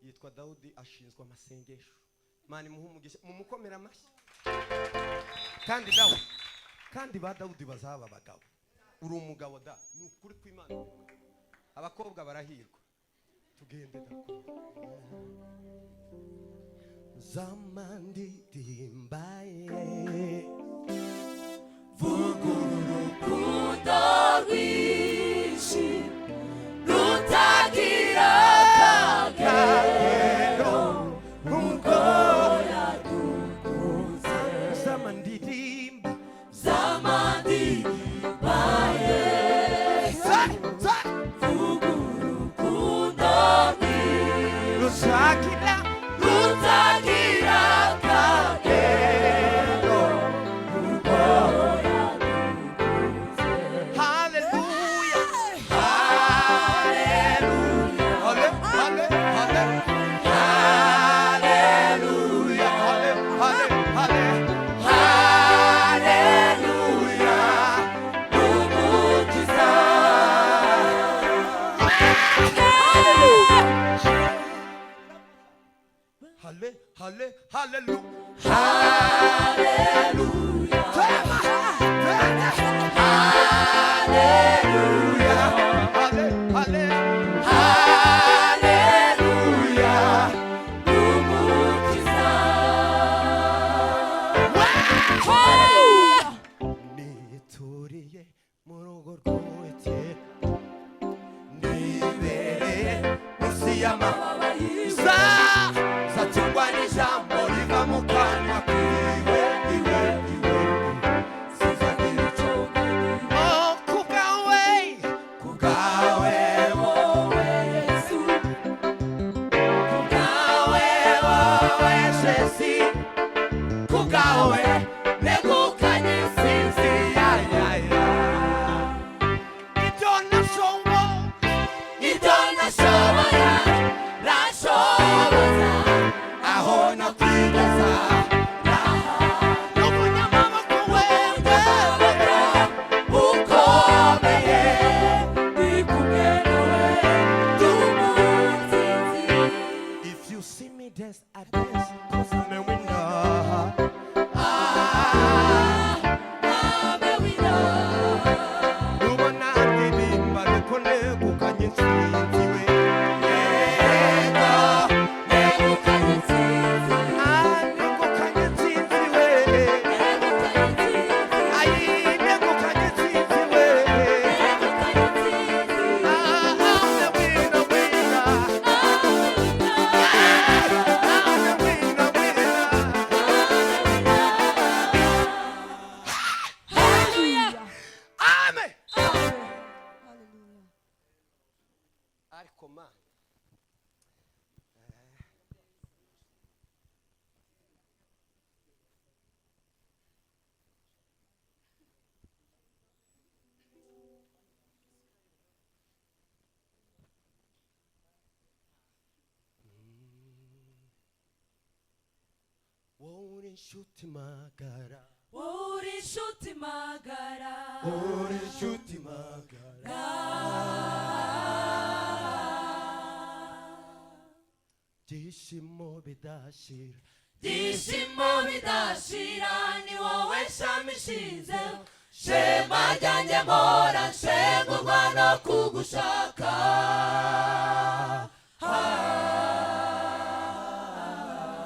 yitwa Dawudi ashinzwe amasengesho mani muhumugisha mumukomera amashyi kandi ba Dawudi bazaba abagabo uri umugabo da nukuri kw'Imana abakobwa barahirwa tugende zamandi dimbaye vugurukundo rwishi rutagira akagero nkuko yadukunze zamandimbaye vugurukundo rutagira akagero Shuti magara, 우리 슈티 마가라, 우리 슈티 magara. Dishimo bidashira, dishimo bidashira, ni wowe shami nshinze, shema ryanjye mpora nshengurwa no kugushaka.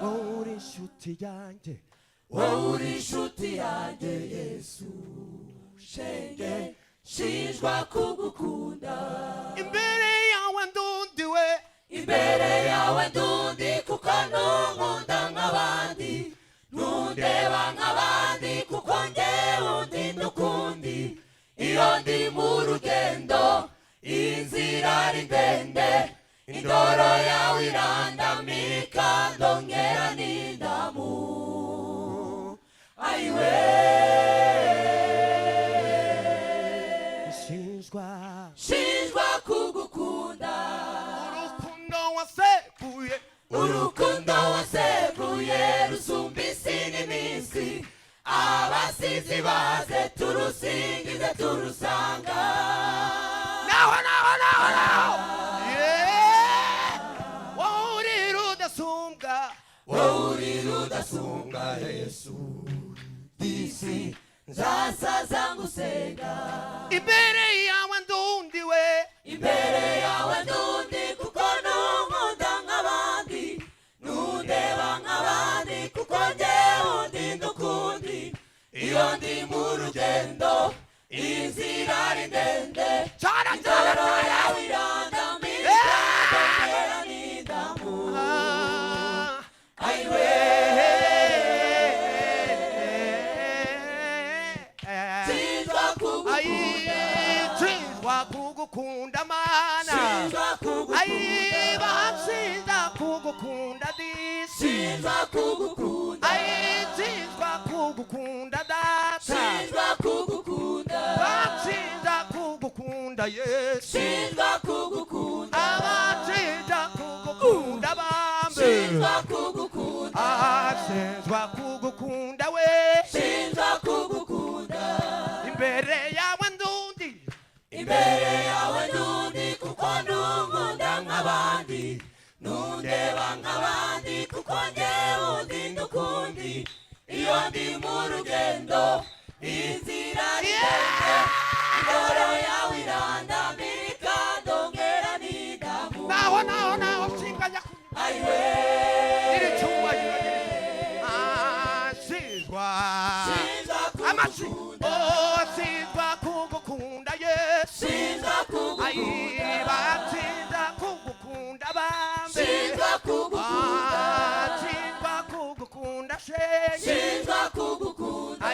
우리 슈티 yanjye, 우리 슈티 yanjye 예수, shenge shinjwa kugukunda. imbere yawe ndundiwe, imbere yawe ndundi kuko nunkunda nk'abandi, ntundeba nk'abandi kuko njyewe undi n'ukundi. Iyo ndi mu rugendo inzira ari ndende, indoro yawe irandamika ndongera n'indamu. Ayiwe shinjwa kugukunda, urukundo waseguye rusumba isi n'iminsi. Abasizi baze turusingize turusanga. naho wowe rudasumbwa, wowe rudasumbwa Yesu, disi nzasaza ngusenga. imbere yawe ndundiwe, imbere yawe ndundi kuko nunkunda nk'abandi, ntundeba nk'abandi kuko njyewe undi n'ukundi. Iyo ndi mu rugendo inzira ari ndende, indoro yawe irandamika ndongera n'indamu. Ayiwe shinjwa kugukunda mana, shinjwa kugukunda, bashinja kugukunda disi, shinjwa kugukunda, shinjwa kugukunda data, shinjwa kugukunda, bashinja kugukunda Yesu, shinjwa kugukunda, abashinja kugukunda bambe, shinjwa kugukunda, shinjwa kugukunda we, shinjwa kugukunda. imbere yawe ndundi, imbere yawe ndundi kuko nunkunda nk'abandi, ntundeba nk'abandi kuko kuko njyewe ndi ukundi iyo ndi mu rugendo inzira ni ndende indoro yawe irandambika ndongera nidamu naho singanya ayiwe iricyubahiro sinzwa amashi sinzwa kugukunda Yesu sinza kugukunda sinza kugukunda bambe sinza kugukunda sinzwa kugukunda shenge sinza kugukunda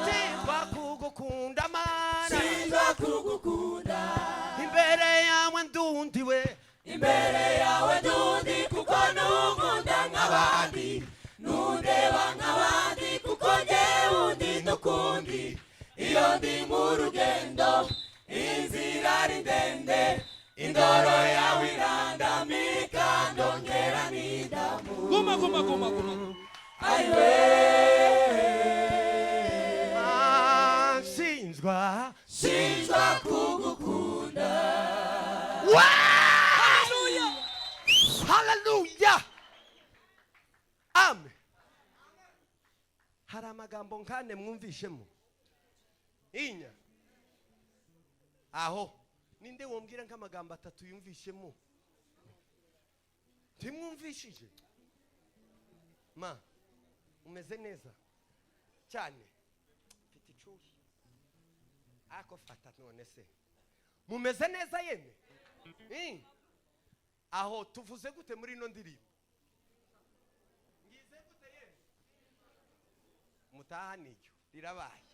sinzwa kugukunda mana sinza kugukunda imbere yawe ndundiwe imbere yawe ndundi kuko nukunda nk'abandi nundeba nk'abandi kuko njyewe ndi n'ukundi iyo ndi mu rugendo inzira ari ndende indoro yawe irandambika ndongera nidamu guma ayiwe sinzwa kugukunda haleluya amen hari amagambo nkane mwumvishemo inya aho ninde wombwira nk'amagambo atatu yumvishemo ntimwumvishije ma umeze neza cyane mfite icyuhi ako fata none se mumeze neza yeme aho tuvuze gute muri ino ndirimbo ngize gute yeme mutaha nicyo rirabaye